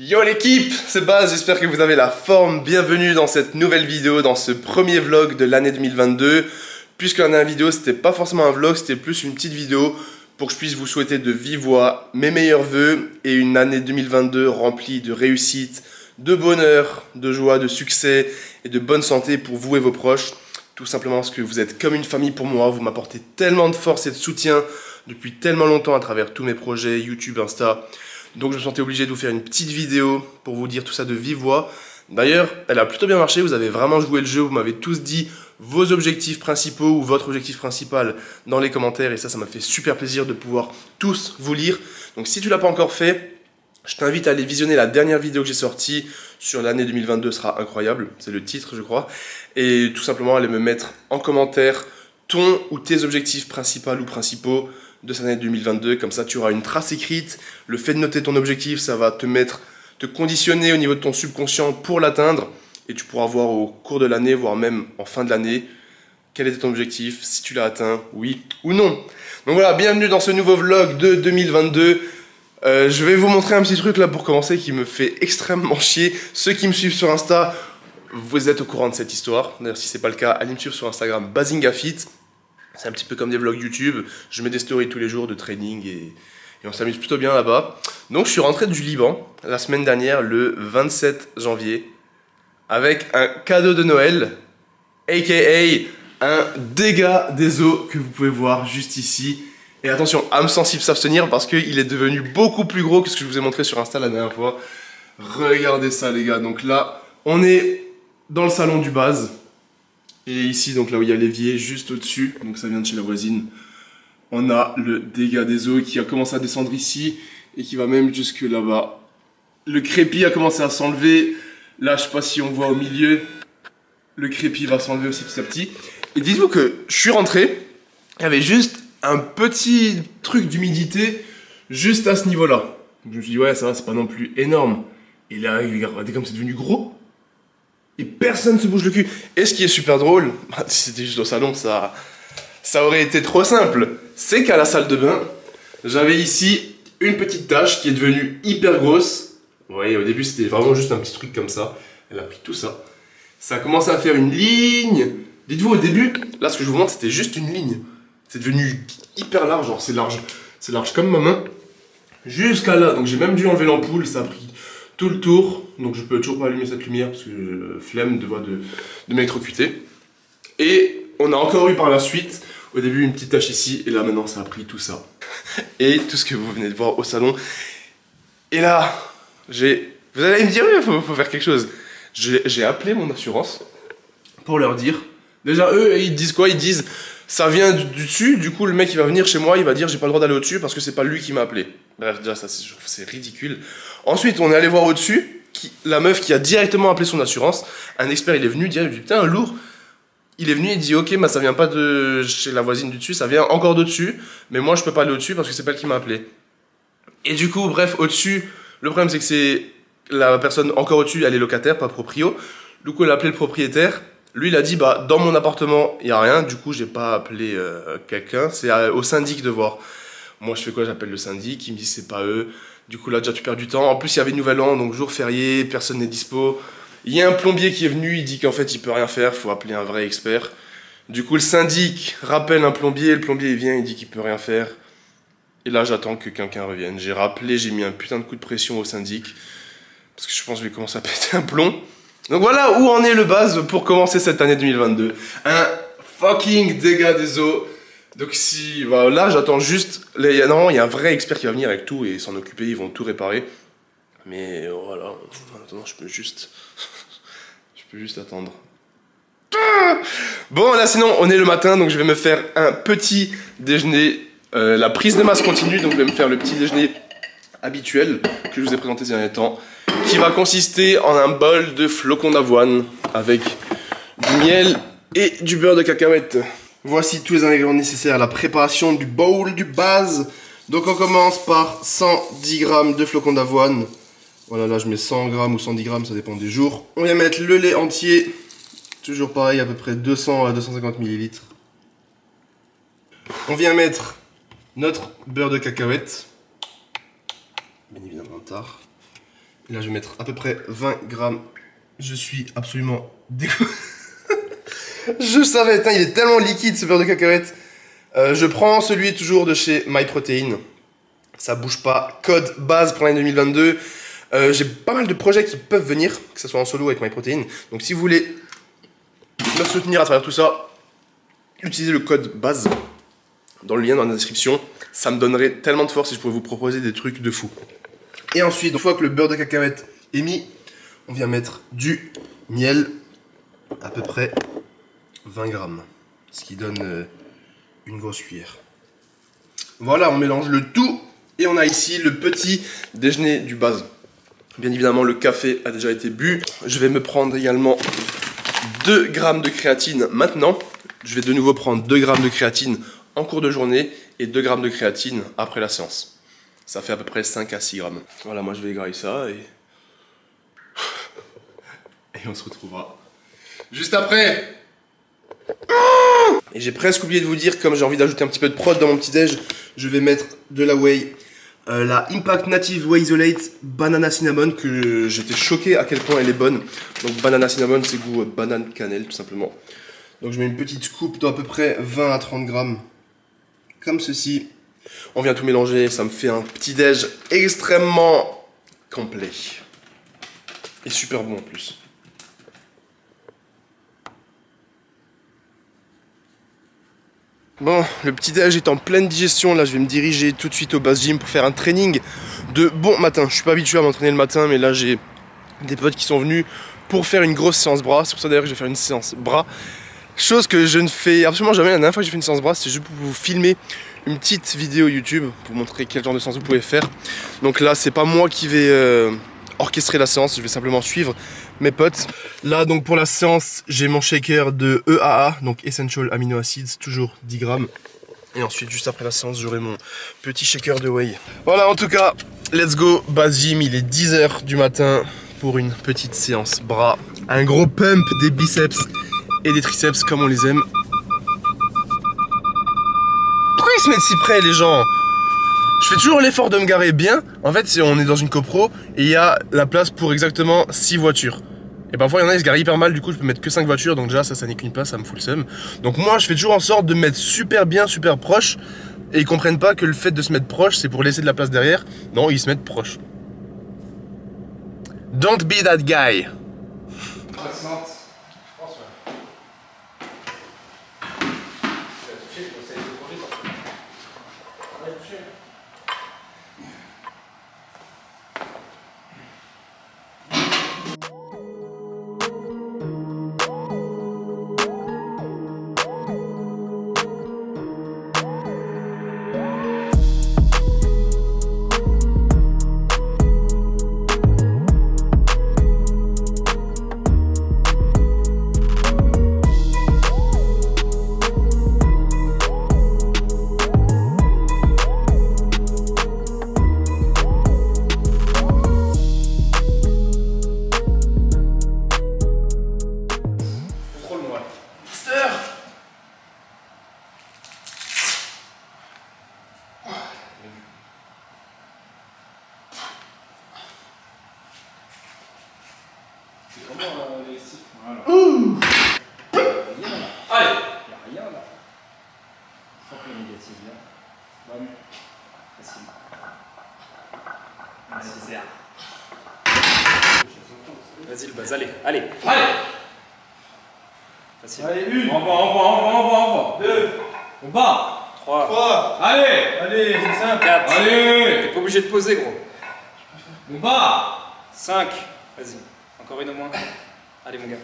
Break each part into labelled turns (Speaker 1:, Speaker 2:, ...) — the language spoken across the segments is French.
Speaker 1: Yo l'équipe, c'est Baz, j'espère que vous avez la forme. Bienvenue dans cette nouvelle vidéo, dans ce premier vlog de l'année 2022. Puisque la dernière vidéo, c'était pas forcément un vlog, c'était plus une petite vidéo pour que je puisse vous souhaiter de vive voix mes meilleurs vœux et une année 2022 remplie de réussite, de bonheur, de joie, de succès et de bonne santé pour vous et vos proches. Tout simplement parce que vous êtes comme une famille pour moi, vous m'apportez tellement de force et de soutien depuis tellement longtemps à travers tous mes projets, YouTube, Insta. Donc je me sentais obligé de vous faire une petite vidéo pour vous dire tout ça de vive voix. D'ailleurs, elle a plutôt bien marché, vous avez vraiment joué le jeu, vous m'avez tous dit vos objectifs principaux ou votre objectif principal dans les commentaires et ça m'a fait super plaisir de pouvoir tous vous lire. Donc si tu l'as pas encore fait, je t'invite à aller visionner la dernière vidéo que j'ai sortie sur l'année 2022, sera incroyable, c'est le titre je crois. Et tout simplement aller me mettre en commentaire ton ou tes objectifs principaux ou principaux de cette année 2022, comme ça tu auras une trace écrite. Le fait de noter ton objectif, ça va te conditionner au niveau de ton subconscient pour l'atteindre et tu pourras voir au cours de l'année, voire même en fin de l'année, quel était ton objectif, si tu l'as atteint, oui ou non. Donc voilà, bienvenue dans ce nouveau vlog de 2022. Je vais vous montrer un petit truc là pour commencer qui me fait extrêmement chier. Ceux qui me suivent sur Insta, vous êtes au courant de cette histoire. D'ailleurs, si c'est pas le cas, allez me suivre sur Instagram, Bazingafit. C'est un petit peu comme des vlogs YouTube. Je mets des stories tous les jours de training et on s'amuse plutôt bien là-bas. Donc, je suis rentré du Liban la semaine dernière, le 27 janvier, avec un cadeau de Noël, aka un dégât des eaux que vous pouvez voir juste ici. Et attention, âme sensible s'abstenir parce qu'il est devenu beaucoup plus gros que ce que je vous ai montré sur Insta la dernière fois. Regardez ça les gars, donc là on est dans le salon du Baz. Et ici donc là où il y a l'évier juste au-dessus, donc ça vient de chez la voisine. On a le dégât des eaux qui a commencé à descendre ici et qui va même jusque là-bas. Le crépi a commencé à s'enlever. Là je sais pas si on voit au milieu, le crépi va s'enlever aussi petit à petit. Et dites-vous que je suis rentré, il y avait juste un petit truc d'humidité juste à ce niveau-là. Je me suis dit, ouais, ça va, c'est pas non plus énorme. Et là, regardez comme c'est devenu gros. Et personne se bouge le cul. Et ce qui est super drôle, si c'était juste au salon, ça aurait été trop simple. C'est qu'à la salle de bain, j'avais ici une petite tache qui est devenue hyper grosse. Vous voyez, au début, c'était vraiment juste un petit truc comme ça. Elle a pris tout ça. Ça a commencé à faire une ligne. Dites-vous, au début, là, ce que je vous montre, c'était juste une ligne. C'est devenu hyper large, genre c'est large comme ma main, jusqu'à là. Donc j'ai même dû enlever l'ampoule, ça a pris tout le tour. Donc je peux toujours pas allumer cette lumière parce que flemme de m'électrocuter. Et on a encore eu par la suite, au début une petite tache ici, et là maintenant ça a pris tout ça. Et tout ce que vous venez de voir au salon. Et là, vous allez me dire, oui, faut faire quelque chose. J'ai appelé mon assurance pour leur dire. Déjà eux, ils disent quoi? Ils disent... Ça vient du dessus, du coup le mec il va venir chez moi, il va dire j'ai pas le droit d'aller au-dessus parce que c'est pas lui qui m'a appelé. Bref, déjà ça c'est ridicule. Ensuite on est allé voir au-dessus, la meuf qui a directement appelé son assurance, un expert il est venu dire, il dit putain un lourd. Il est venu et dit ok bah ça vient pas de chez la voisine du dessus, ça vient encore d'au-dessus, mais moi je peux pas aller au-dessus parce que c'est pas elle qui m'a appelé. Et du coup bref au-dessus, le problème c'est que c'est la personne encore au-dessus, elle est locataire, pas proprio. Du coup elle a appelé le propriétaire. Lui, il a dit, bah, dans mon appartement, il n'y a rien. Du coup, j'ai pas appelé quelqu'un. C'est au syndic de voir. Moi, je fais quoi? J'appelle le syndic. Il me dit, c'est pas eux. Du coup, là, déjà, tu perds du temps. En plus, il y avait Nouvel An, donc jour férié, personne n'est dispo. Il y a un plombier qui est venu. Il dit qu'en fait, il peut rien faire. Faut appeler un vrai expert. Du coup, le syndic rappelle un plombier. Le plombier, il vient. Il dit qu'il peut rien faire. Et là, j'attends que quelqu'un revienne. J'ai rappelé, j'ai mis un putain de coup de pression au syndic. Parce que je pense que je vais commencer à péter un plomb. Donc voilà où en est le Baz pour commencer cette année 2022. Un fucking dégât des eaux. Donc si, voilà, là j'attends juste, normalement il y a un vrai expert qui va venir avec tout et s'en occuper, ils vont tout réparer. Mais voilà, en attendant je peux juste attendre. Bon là sinon on est le matin donc je vais me faire un petit déjeuner. La prise de masse continue donc je vais me faire le petit déjeuner habituel que je vous ai présenté ces derniers temps. Qui va consister en un bol de flocons d'avoine avec du miel et du beurre de cacahuète. Voici tous les ingrédients nécessaires à la préparation du bowl du Baz. Donc on commence par 110 g de flocons d'avoine. Voilà, là je mets 100 g ou 110 g, ça dépend des jours. On vient mettre le lait entier, toujours pareil, à peu près 200 à 250 ml. On vient mettre notre beurre de cacahuète, bien évidemment tard. Et là je vais mettre à peu près 20 grammes. Je suis absolument dégoûté. Je savais, putain, il est tellement liquide ce beurre de cacahuète. Je prends celui toujours de chez MyProtein. Ça bouge pas. Code base pour l'année 2022. J'ai pas mal de projets qui peuvent venir, que ce soit en solo avec MyProtein. Donc si vous voulez me soutenir à travers tout ça, utilisez le code base dans le lien dans la description. Ça me donnerait tellement de force et je pourrais vous proposer des trucs de fou. Et ensuite, une fois que le beurre de cacahuète est mis, on vient mettre du miel, à peu près 20 grammes, ce qui donne une grosse cuillère. Voilà, on mélange le tout et on a ici le petit déjeuner du base. Bien évidemment, le café a déjà été bu. Je vais me prendre également 2 grammes de créatine maintenant. Je vais de nouveau prendre 2 grammes de créatine en cours de journée et 2 grammes de créatine après la séance. Ça fait à peu près 5 à 6 grammes. Voilà, moi je vais égarer ça et on se retrouvera juste après. Et j'ai presque oublié de vous dire, comme j'ai envie d'ajouter un petit peu de prod dans mon petit déj, je vais mettre de la whey, la Impact Native Whey Isolate Banana Cinnamon, que j'étais choqué à quel point elle est bonne. Donc banana cinnamon, c'est goût banane cannelle tout simplement. Donc je mets une petite scoop d'à peu près 20 à 30 grammes, comme ceci. On vient tout mélanger, ça me fait un petit déj extrêmement complet. Et super bon en plus. Bon, le petit déj est en pleine digestion, là je vais me diriger tout de suite au base gym pour faire un training de bon matin. Je suis pas habitué à m'entraîner le matin, mais là j'ai des potes qui sont venus pour faire une grosse séance bras. C'est pour ça d'ailleurs que je vais faire une séance bras. Chose que je ne fais absolument jamais. La dernière fois que j'ai fait une séance bras, c'était juste pour vous filmer une petite vidéo YouTube pour vous montrer quel genre de séance vous pouvez faire. Donc là, c'est pas moi qui vais orchestrer la séance, je vais simplement suivre mes potes. Là, donc pour la séance, j'ai mon shaker de EAA, donc Essential Amino Acids, toujours 10 grammes. Et ensuite, juste après la séance, j'aurai mon petit shaker de whey. Voilà, en tout cas, let's go, base gym, il est 10 h du matin pour une petite séance bras. Un gros pump des biceps et des triceps comme on les aime. Pourquoi ils se mettent si près les gens? Je fais toujours l'effort de me garer bien. En fait, on est dans une copro et il y a la place pour exactement 6 voitures. Et parfois il y en a, ils se garent hyper mal, du coup je peux mettre que 5 voitures, donc déjà ça n'est qu'une place, ça me fout le seum. Donc moi je fais toujours en sorte de me mettre super bien, super proche. Et ils comprennent pas que le fait de se mettre proche, c'est pour laisser de la place derrière. Non, ils se mettent proche. Don't be that guy.
Speaker 2: 60. C'est comment les cycles? Voilà. Ouh. Allez. Il n'y a rien là. Sans que le négatif là. Bonne. Facile. Nécessaire. Vas-y le base, allez. Allez. Facile. Allez, une. Envoie. Deux. On bat. 3. Allez, c'est simple. 4. Allez. T'es pas obligé de poser, gros. On bat. 5. Vas-y. Encore une au moins. Allez, mon gars.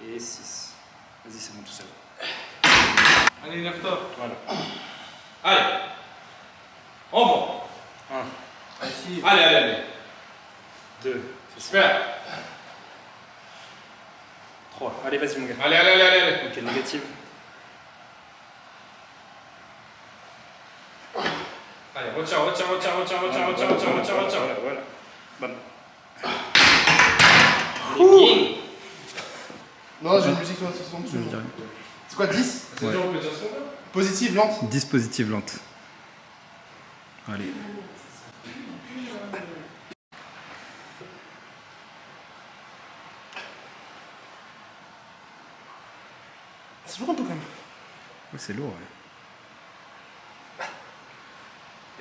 Speaker 2: Et 6. Vas-y, c'est bon tout seul. Allez, lève-toi. Voilà. Allez. Envoie. 1. Allez. 2. Super. 3. Allez, vas-y, mon gars. Allez. Ok, négative. Allez, retiens. Voilà. Bonne.
Speaker 1: Non, j'ai une musique sur 60 dessus. C'est quoi, 10?
Speaker 2: Ouais.
Speaker 1: Positive, lente?
Speaker 3: 10 positive lente. Allez.
Speaker 1: C'est lourd un peu quand même.
Speaker 3: Ouais, c'est lourd,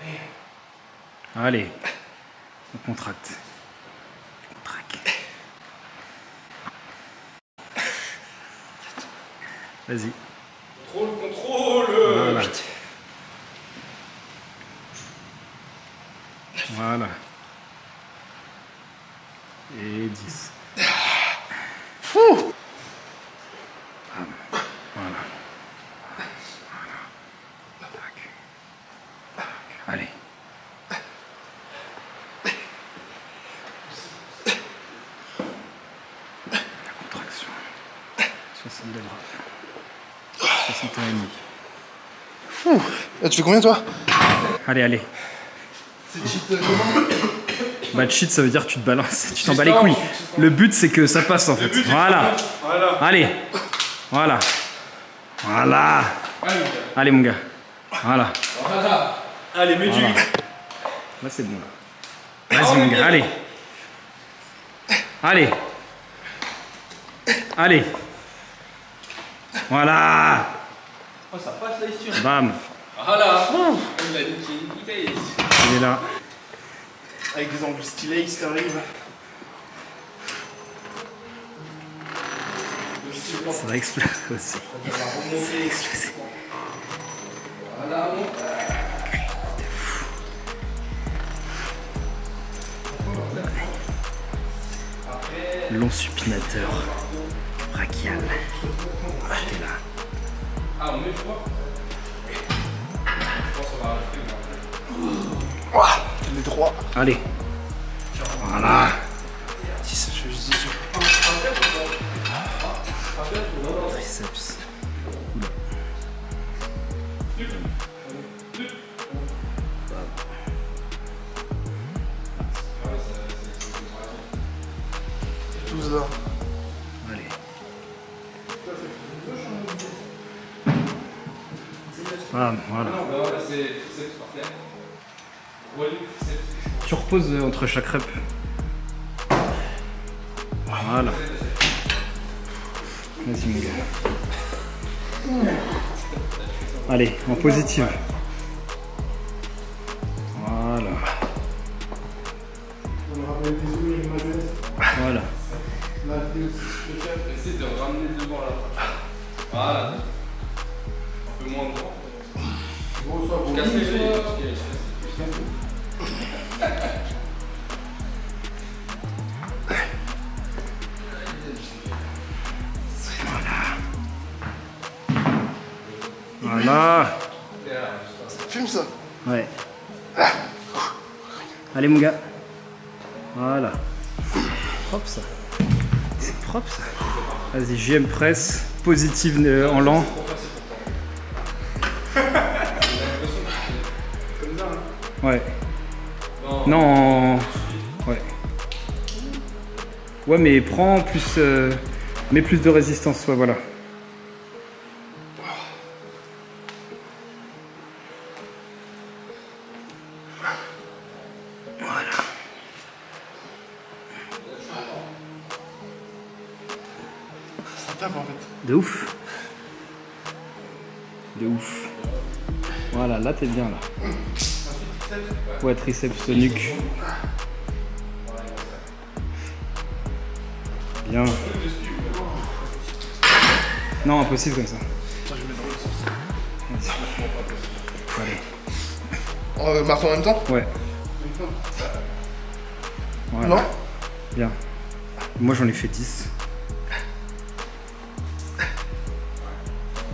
Speaker 3: ouais. Allez. On contracte. On traque. Vas-y.
Speaker 2: Contrôle.
Speaker 3: Voilà. Voilà. Et 10.
Speaker 1: Fou.
Speaker 3: Voilà. Tac. Allez. La contraction. 60 de bras. 61,5.
Speaker 1: Fou. Et tu fais combien toi?
Speaker 3: Allez, allez.
Speaker 1: C'est cheat comment?
Speaker 3: Bah cheat ça veut dire que tu te balances, tu t'en bats les couilles. Le but c'est que ça passe en fait. Voilà. Allez. Voilà. Voilà. Allez mon gars. Voilà.
Speaker 2: Allez, mets du.
Speaker 3: Là c'est bon là. Vas-y mon gars, allez. Allez. Allez. Voilà.
Speaker 2: Oh, ça passe là ici.
Speaker 3: Bam.
Speaker 2: Voilà. Il a niqué.
Speaker 3: Il est là.
Speaker 1: Avec des angles stylés, ça arrive.
Speaker 3: Ça va exploser aussi.
Speaker 2: Voilà, bon.
Speaker 3: Long supinateur. Brachial. T'es là.
Speaker 2: Ah, on met, je crois. Je pense qu'on va rajouter.
Speaker 1: Les droits.
Speaker 3: Allez. Voilà.
Speaker 1: Si ça, je fais juste 10 sur.
Speaker 3: Triceps.
Speaker 1: Tous là.
Speaker 3: Allez. Bam, voilà. Tu reposes entre chaque rep. Voilà. Vas-y mon gars. Allez, en positive. Voilà. Voilà.
Speaker 2: Essaye de ramener devant là. Voilà. Un peu moins droit. Je casse les filles.
Speaker 3: Voilà.
Speaker 1: Fume ça.
Speaker 3: Ouais. Allez mon gars. Voilà. Propre ça. C'est propre ça. Vas-y, JM press. Positive en lent. Ouais. Non. Ouais. Ouais, mais prends plus. Mets plus de résistance, ouais, voilà. Voilà.
Speaker 1: Ça tape en fait.
Speaker 3: De ouf. De ouf. Voilà, là t'es bien là. Ouais, triceps, nuque. Bien. Non, impossible comme ça. Allez.
Speaker 1: On marque en même temps?
Speaker 3: Ouais. Voilà.
Speaker 1: Non?
Speaker 3: Bien. Moi j'en ai fait 10.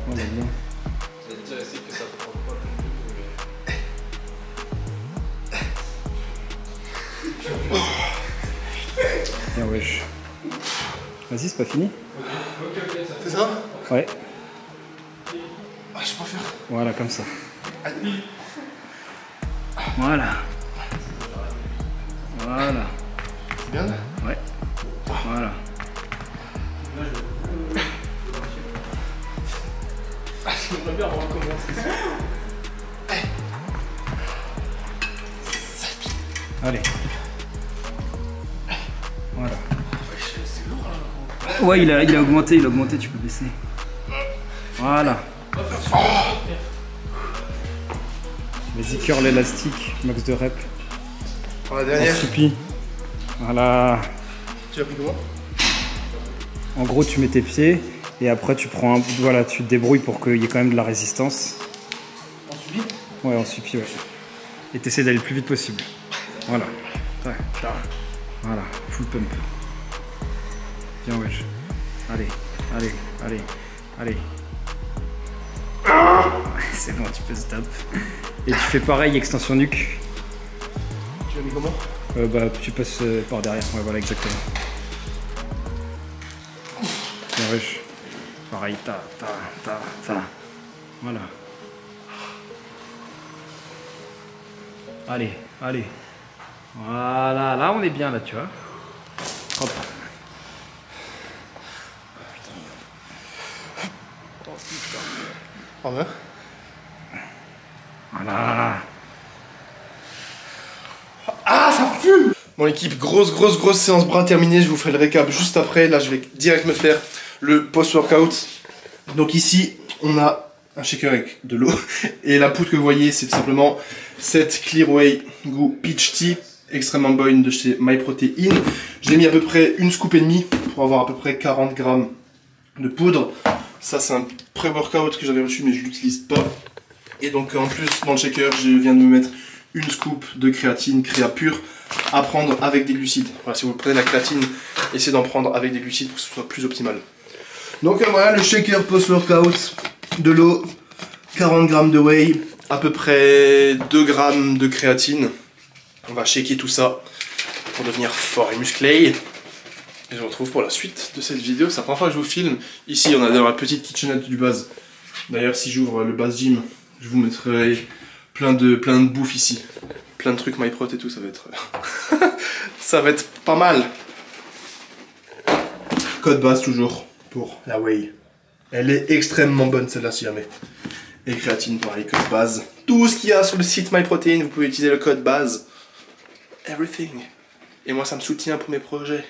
Speaker 3: Voilà, bien.
Speaker 2: J'allais dire essayer que ça prend pas.
Speaker 3: Bien, wesh. Vas-y, c'est pas fini?
Speaker 1: C'est ça?
Speaker 3: Ouais.
Speaker 1: Ah, je sais pas faire.
Speaker 3: Voilà, comme ça. Voilà. Voilà.
Speaker 1: C'est bien?
Speaker 3: Ouais. Voilà.
Speaker 1: J'aimerais bien recommencer ça.
Speaker 3: Allez. Voilà. Ouais, il a augmenté, tu peux baisser. Voilà. Vas-y, curl élastique, max de rep.
Speaker 1: Pour la dernière.
Speaker 3: Soupy. Voilà.
Speaker 1: Tu as pris comment?
Speaker 3: En gros, tu mets tes pieds et après tu prends un. Voilà, tu te débrouilles pour qu'il y ait quand même de la résistance.
Speaker 1: En suivi?
Speaker 3: Ouais, en suppi, ouais. Et t'essaies d'aller le plus vite possible. Voilà. Voilà, full pump. Bien, wesh. Allez, allez, allez, allez. C'est bon, tu peux stop. Et tu fais pareil, extension nuque.
Speaker 1: Tu l'as mis comment?
Speaker 3: Bah, tu passes par derrière. Ouais, voilà, exactement. Bien, wesh. Pareil, ta. Voilà. Allez, allez. Voilà, là on est bien, là, tu vois. Hop.
Speaker 1: Oh, ouais.
Speaker 3: Voilà.
Speaker 1: Ah, ça fume! Bon l'équipe, grosse séance bras terminée, je vous ferai le récap juste après. Là je vais direct me faire le post-workout. Donc ici, on a un shaker avec de l'eau. Et la poudre que vous voyez, c'est tout simplement cette Clearway goût Peach Tea, extrêmement bonne de chez MyProtein. J'ai mis à peu près une scoop et demie pour avoir à peu près 40 grammes de poudre. Ça c'est un pré-workout que j'avais reçu mais je l'utilise pas. Et donc en plus dans le shaker, je viens de me mettre une scoop de créatine, créa pure, à prendre avec des glucides. Voilà, si vous prenez la créatine, essayez d'en prendre avec des glucides pour que ce soit plus optimal. Donc voilà le shaker post-workout, de l'eau, 40 grammes de whey, à peu près 2 grammes de créatine. On va shaker tout ça pour devenir fort et musclé. Et je vous retrouve pour la suite de cette vidéo. C'est la première fois que je vous filme. Ici on a dans la petite kitchenette du base. D'ailleurs si j'ouvre le base gym, je vous mettrai plein de bouffe ici. Plein de trucs MyProt et tout, ça va être... ça va être pas mal. Code base toujours pour la whey. Elle est extrêmement bonne celle-là si jamais. Et créatine pareil, code base. Tout ce qu'il y a sur le site MyProtein, vous pouvez utiliser le code base. Everything. Et moi ça me soutient pour mes projets.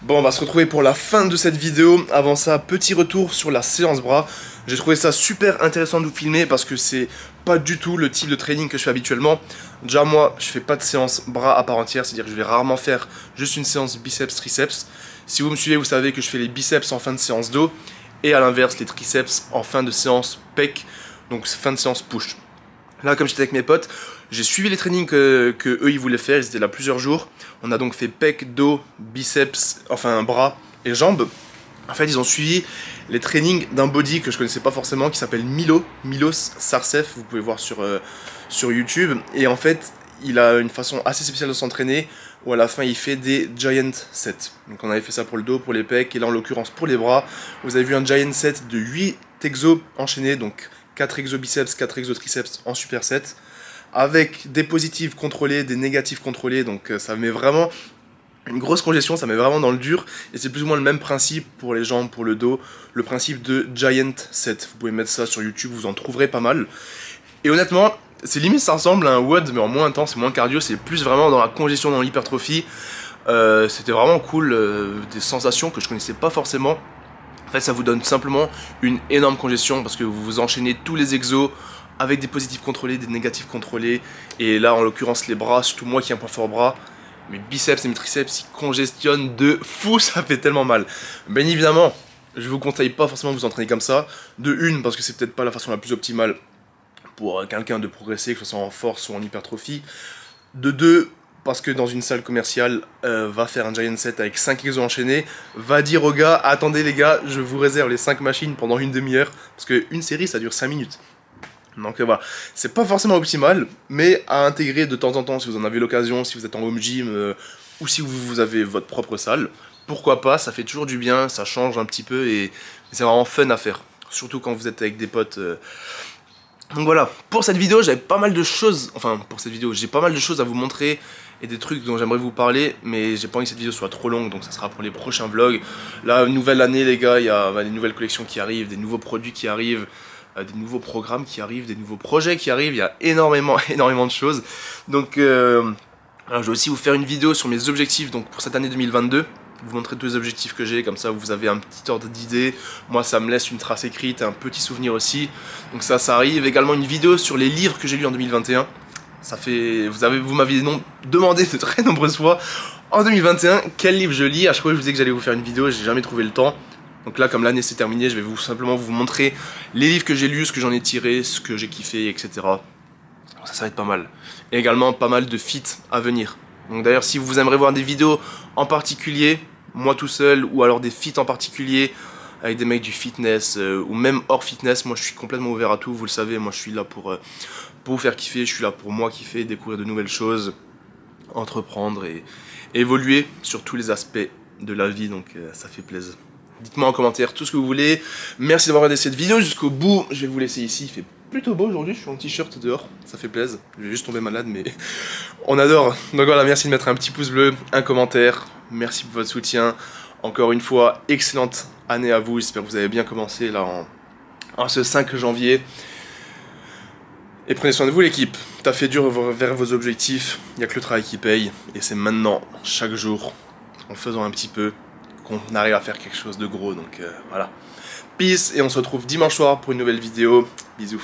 Speaker 1: Bon, on va se retrouver pour la fin de cette vidéo. Avant ça, petit retour sur la séance bras. J'ai trouvé ça super intéressant de vous filmer parce que c'est pas du tout le type de training que je fais habituellement. Déjà moi, je fais pas de séance bras à part entière, c'est-à-dire que je vais rarement faire juste une séance biceps-triceps. Si vous me suivez, vous savez que je fais les biceps en fin de séance dos et à l'inverse les triceps en fin de séance pec, donc fin de séance push. Là, comme j'étais avec mes potes, j'ai suivi les trainings que eux ils voulaient faire, ils étaient là plusieurs jours. On a donc fait pec, dos, biceps, enfin bras et jambes. En fait, ils ont suivi les trainings d'un body que je connaissais pas forcément, qui s'appelle Milos Sarcev, vous pouvez voir sur YouTube. Et en fait, il a une façon assez spéciale de s'entraîner, où à la fin il fait des giant sets. Donc on avait fait ça pour le dos, pour les pecs, et là en l'occurrence pour les bras. Vous avez vu un giant set de 8 exos enchaînés, donc 4 exos biceps, 4 exos triceps en superset, avec des positifs contrôlés, des négatifs contrôlés, donc ça met vraiment une grosse congestion, ça met vraiment dans le dur, et c'est plus ou moins le même principe pour les jambes, pour le dos, le principe de giant set. Vous pouvez mettre ça sur YouTube, vous en trouverez pas mal. Et honnêtement, c'est limite ça ressemble à un WOD, mais en moins intense, moins cardio, c'est plus vraiment dans la congestion, dans l'hypertrophie. C'était vraiment cool, des sensations que je connaissais pas forcément. En fait, ça vous donne simplement une énorme congestion, parce que vous vous enchaînez tous les exos, avec des positifs contrôlés, des négatifs contrôlés, et là en l'occurrence les bras, surtout moi qui ai un point fort bras, mes biceps et mes triceps ils congestionnent de fou, ça fait tellement mal. Bien évidemment, je vous conseille pas forcément de vous entraîner comme ça, de une parce que c'est peut-être pas la façon la plus optimale pour quelqu'un de progresser, que ce soit en force ou en hypertrophie, de deux parce que dans une salle commerciale, va faire un giant set avec 5 exos enchaînés, va dire aux gars, attendez les gars, je vous réserve les 5 machines pendant une demi-heure, parce qu'une série ça dure 5 minutes. Donc voilà, c'est pas forcément optimal, mais à intégrer de temps en temps si vous en avez l'occasion, si vous êtes en home gym ou si vous avez votre propre salle. Pourquoi pas, ça fait toujours du bien, ça change un petit peu et c'est vraiment fun à faire. Surtout quand vous êtes avec des potes. Donc voilà, pour cette vidéo j'avais pas mal de choses, j'ai pas mal de choses à vous montrer et des trucs dont j'aimerais vous parler, mais j'ai pas envie que cette vidéo soit trop longue, donc ça sera pour les prochains vlogs. Là, nouvelle année les gars, il y a des nouvelles collections qui arrivent, des nouveaux produits qui arrivent, des nouveaux programmes qui arrivent, des nouveaux projets qui arrivent, il y a énormément de choses. Donc alors, je vais aussi vous faire une vidéo sur mes objectifs donc pour cette année 2022. vous montrer tous les objectifs que j'ai, comme ça vous avez un petit ordre d'idée. Moi ça me laisse une trace écrite, un petit souvenir aussi. Donc ça arrive. Également une vidéo sur les livres que j'ai lus en 2021. Ça fait, vous m'aviez demandé de très nombreuses fois en 2021 quel livre je lis. À chaque fois je vous disais que j'allais vous faire une vidéo, j'ai jamais trouvé le temps. Donc là, comme l'année s'est terminée, je vais simplement vous montrer les livres que j'ai lus, ce que j'en ai tiré, ce que j'ai kiffé, etc. Donc ça va être pas mal. Et également pas mal de feats à venir. Donc d'ailleurs, si vous aimeriez voir des vidéos en particulier, moi tout seul, ou alors des feats en particulier, avec des mecs du fitness, ou même hors fitness, moi je suis complètement ouvert à tout, vous le savez, moi je suis là pour vous faire kiffer, je suis là pour moi kiffer, découvrir de nouvelles choses, entreprendre et évoluer sur tous les aspects de la vie, donc ça fait plaisir. Dites-moi en commentaire tout ce que vous voulez. Merci d'avoir regardé cette vidéo jusqu'au bout. Je vais vous laisser ici. Il fait plutôt beau aujourd'hui. Je suis en t-shirt dehors. Ça fait plaisir. Je vais juste tomber malade, mais on adore. Donc voilà, merci de mettre un petit pouce bleu, un commentaire. Merci pour votre soutien. Encore une fois, excellente année à vous. J'espère que vous avez bien commencé là en ce 5 janvier. Et prenez soin de vous l'équipe. Taffez dur vers vos objectifs. Il n'y a que le travail qui paye. Et c'est maintenant, chaque jour, en faisant un petit peu, qu'on arrive à faire quelque chose de gros, donc voilà. Peace, et on se retrouve dimanche soir pour une nouvelle vidéo. Bisous.